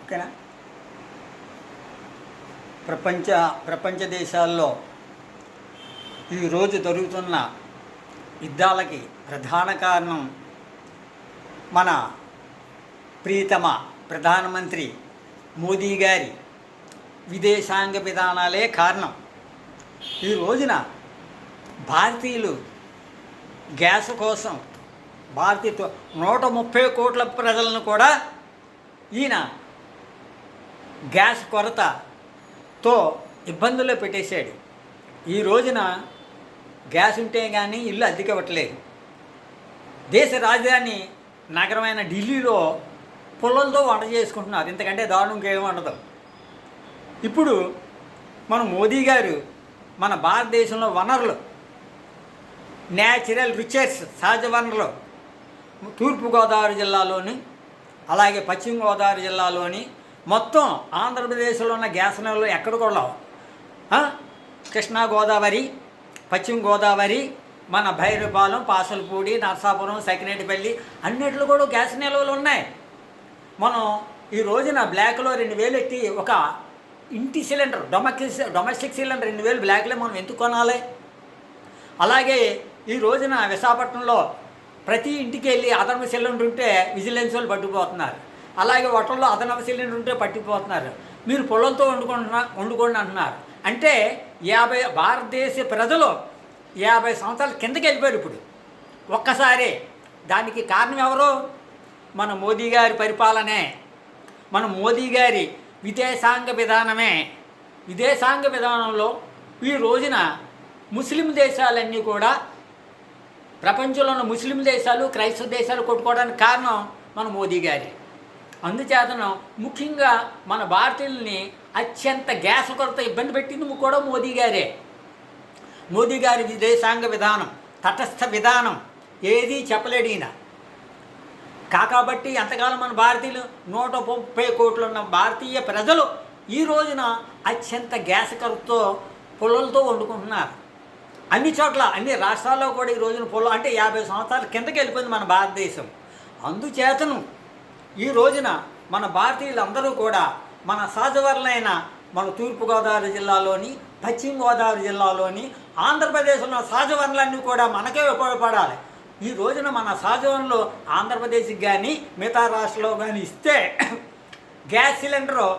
ఓకేనా. ప్రపంచ దేశాల్లో ఈరోజు జరుగుతున్న యుద్ధాలకి ప్రధాన కారణం మన ప్రియతమ ప్రధానమంత్రి మోదీ గారి విదేశాంగ విధానాలే కారణం. ఈ రోజున భారతీయులు గ్యాస్ కోసం భారతీయ 130 కోట్ల ప్రజలను కూడా ఈయన గ్యాస్ కొరతతో ఇబ్బందుల్లో పెట్టేశాడు. ఈ రోజున గ్యాస్ ఉంటే కానీ ఇల్లు అద్దెకి ఇవ్వట్లేదు. దేశ రాజధాని నగరమైన ఢిల్లీలో పుల్లలతో వంట చేసుకుంటున్నారు. ఇంతకంటే దారుణం ఇంకేం ఉండదు. ఇప్పుడు మన మోదీ గారు మన భారతదేశంలో వనరులు, న్యాచురల్ రిసోర్సెస్, సహజ వనరులు తూర్పుగోదావరి జిల్లాలోని అలాగే పశ్చిమ గోదావరి జిల్లాలోని మొత్తం ఆంధ్రప్రదేశ్లో ఉన్న గ్యాస్ నిల్వలు ఎక్కడ కూడా కృష్ణా గోదావరి, పశ్చిమ గోదావరి, మన భైరవపాలెం, పాసలపూడి, నరసాపురం, సకినేటిపల్లి అన్నిట్లో కూడా గ్యాస్ నిల్వలు ఉన్నాయి. మనం ఈ రోజున బ్లాక్లో 2000 ఎట్టి ఒక ఇంటి సిలిండర్, డొమెస్టిక్ సిలిండర్ 2000 బ్లాక్లో మనం ఎందుకు కొనాలి? అలాగే ఈ రోజున విశాఖపట్నంలో ప్రతి ఇంటికి వెళ్ళి అదనపు సిలిండర్ ఉంటే విజిలెన్స్ వాళ్ళు పట్టుకుపోతున్నారు. అలాగే హోటల్లో అదనపు సిలిండర్ ఉంటే పట్టుకుపోతున్నారు. మీరు పొలంతో వండుకోండి అంటున్నారు. అంటే భారతదేశ ప్రజలు 50 సంవత్సరాల కిందకి వెళ్ళిపోయారు. ఇప్పుడు ఒక్కసారి దానికి కారణం ఎవరు? మన మోదీ గారి పరిపాలనే, మన మోదీ గారి విదేశాంగ విధానమే. విదేశాంగ విధానంలో ఈ రోజున ముస్లిం దేశాలన్నీ కూడా, ప్రపంచంలో ఉన్న ముస్లిం దేశాలు, క్రైస్తవ దేశాలు కొట్టుకోవడానికి కారణం మన మోదీ గారి. అందుచేతను ముఖ్యంగా మన భారతీయుల్ని అత్యంత గ్యాస్ కొరత ఇబ్బంది పెట్టింది కూడా మోదీ గారే. మోదీ గారి విదేశాంగ విధానం, తటస్థ విధానం ఏదీ చెప్పలేడు ఈయన. కాబట్టి ఎంతకాలం మన భారతీయులు 130 కోట్లు ఉన్న భారతీయ ప్రజలు ఈ రోజున అత్యంత గ్యాస్ కొరతతో పొలాలతో వండుకుంటున్నారు. అన్ని చోట్ల, అన్ని రాష్ట్రాల్లో కూడా ఈ రోజున పొలం అంటే 50 సంవత్సరాల కిందకి వెళ్ళిపోయింది మన భారతదేశం. అందుచేతను ఈ రోజున మన భారతీయులందరూ కూడా మన సహజవరులైన మన తూర్పుగోదావరి జిల్లాలోని, పశ్చిమ గోదావరి జిల్లాలోని, ఆంధ్రప్రదేశ్లో సహజ వనరులన్నీ కూడా మనకే ఉపయోగపడాలి. ఈ రోజున మన సహజ వనరులు ఆంధ్రప్రదేశ్కి కానీ మిగతా రాష్ట్రంలో కానీ ఇస్తే గ్యాస్ సిలిండరు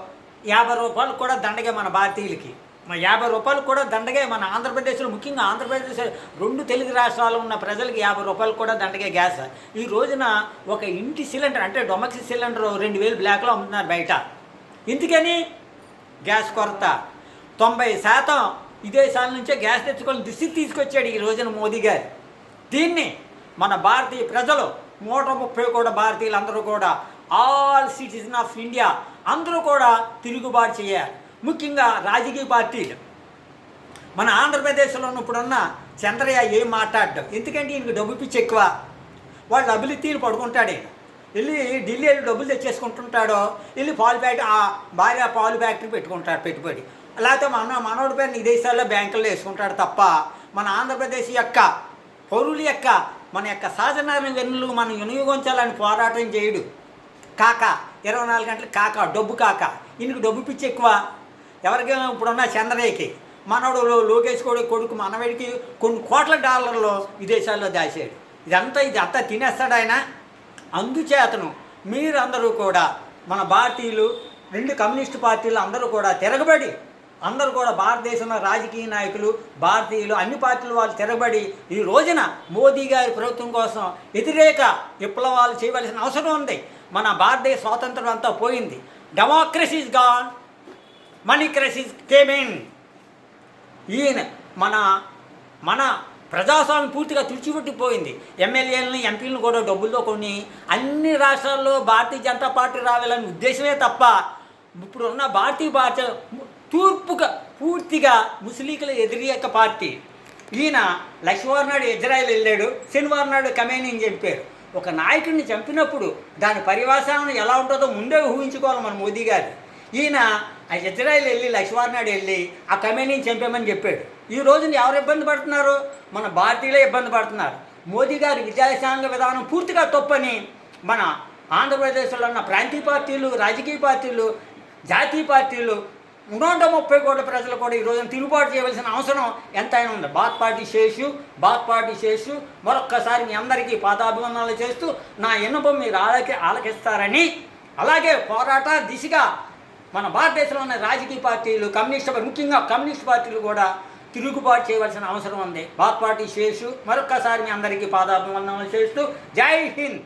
50 రూపాయలు కూడా దండగే మన భారతీయులకి. 50 రూపాయలు కూడా దండగే మన ఆంధ్రప్రదేశ్లో, ముఖ్యంగా ఆంధ్రప్రదేశ్ 2 తెలుగు రాష్ట్రాలు ఉన్న ప్రజలకి 50 రూపాయలు కూడా దండగే గ్యాస్. ఈ రోజున ఒక ఇంటి సిలిండర్ అంటే డొమెస్టిక్ సిలిండర్ 2000 బ్లాక్లో అమ్ముతున్నారు బయట. ఎందుకని? గ్యాస్ కొరత. 90% విదేశాల నుంచే గ్యాస్ తెచ్చుకొని దుస్థితి తీసుకొచ్చాడు ఈ రోజున మోదీ గారు. దీన్ని మన భారతీయ ప్రజలు 130 కోట్ల భారతీయులు అందరూ కూడా, ఆల్ సిటిజన్ ఆఫ్ ఇండియా అందరూ కూడా తిరుగుబాటు చేయాలి. ముఖ్యంగా రాజకీయ పార్టీలు. మన ఆంధ్రప్రదేశ్లో ఇప్పుడున్న చంద్రయ్య ఏం మాట్లాడడం, ఎందుకంటే ఈయనకు డబ్బు పిచ్చి ఎక్కువ. వాళ్ళు అభివృద్ధిని పడుకుంటాడు. వెళ్ళి ఢిల్లీ వెళ్ళి డబ్బులు తెచ్చేసుకుంటుంటాడో, వెళ్ళి పాలు ఫ్యాక్టరీ, ఆ భార్య పాలు ఫ్యాక్టరీ పెట్టుకుంటాడు పెట్టుబడి. లేకపోతే మనోడి పేరు విదేశాల్లో బ్యాంకుల్లో వేసుకుంటాడు తప్ప మన ఆంధ్రప్రదేశ్ యొక్క పౌరుల యొక్క, మన యొక్క సహజనగర వెన్నులు మనం వినియోగించాలని పోరాటం చేయడు. కాక 24 గంటలు కాక, డబ్బు కాక. ఈయనకు డబ్బు పిచ్చి ఎక్కువ. ఎవరికి? ఇప్పుడున్న చంద్రయ్యకి మనోడు లోకేష్ కొడుకు మనవడికి కొన్ని కోట్ల డాలర్లు విదేశాల్లో దాచాడు. ఇదంతా తినేస్తాడు ఆయన. అందుచేతను మీరందరూ కూడా, మన భారతీయులు, 2 కమ్యూనిస్టు పార్టీలు అందరూ కూడా తిరగబడి, అందరూ కూడా భారతదేశంలో రాజకీయ నాయకులు, భారతీయులు, అన్ని పార్టీల వాళ్ళు తిరగబడి ఈ రోజున మోదీ గారి ప్రభుత్వం కోసం వ్యతిరేక విప్లవాలు చేయవలసిన అవసరం ఉంది. మన భారతదేశ స్వాతంత్రం అంతా పోయింది. Democracies gone, moneycracies came in. ఈయన మన ప్రజాస్వామ్యం పూర్తిగా తుడిచిపెట్టిపోయింది. ఎమ్మెల్యేలని, ఎంపీలను కూడా డబ్బులతో కొన్ని అన్ని రాష్ట్రాల్లో భారతీయ జనతా పార్టీ రావాలనే ఉద్దేశమే తప్ప ఇప్పుడు ఉన్న భారతీయ పార్టీ తూర్పుగా పూర్తిగా ముస్లింల వ్యతిరేక పార్టీ. ఈయన లక్ష్మీవారం నాడు ఇజ్రాయెల్ వెళ్ళాడు, శనివారం నాడు ఖమేనీ అని చెప్పారు. ఒక నాయకుడిని చంపినప్పుడు దాని పర్యవసానం ఎలా ఉంటుందో ముందే ఊహించుకోవాలి మన మోదీ గారు. ఈయన ఆ ఇజ్రాయెల్ వెళ్ళి లక్ష్మీవారం నాడు వెళ్ళి ఆ ఖమేనీని చంపామని చెప్పాడు. ఈ రోజున ఎవరు ఇబ్బంది పడుతున్నారు? మన భారతీయులే ఇబ్బంది పడుతున్నారు. మోదీ గారి విదేశాంగ విధానం పూర్తిగా తప్పని మన ఆంధ్రప్రదేశ్లో ఉన్న ప్రాంతీయ పార్టీలు, రాజకీయ పార్టీలు, జాతీయ పార్టీలు 130 కోట్ల ప్రజలు కూడా ఈరోజు తిరుగుబాటు చేయవలసిన అవసరం ఎంతైనా ఉంది. బాత్ పార్టీ శేషు మరొక్కసారి మీ అందరికీ పాదాభివందనాలు చేస్తూ నా విన్నపం మీరు ఆలకిస్తారని, అలాగే పోరాట దిశగా మన భారతదేశంలో ఉన్న రాజకీయ పార్టీలు, ముఖ్యంగా కమ్యూనిస్ట్ పార్టీలు కూడా తిరుగుబాటు చేయవలసిన అవసరం ఉంది. బాత్ పార్టీ శేషు మరొక్కసారి మీ అందరికీ పాదాభివందనాలు చేస్తూ జై హింద్.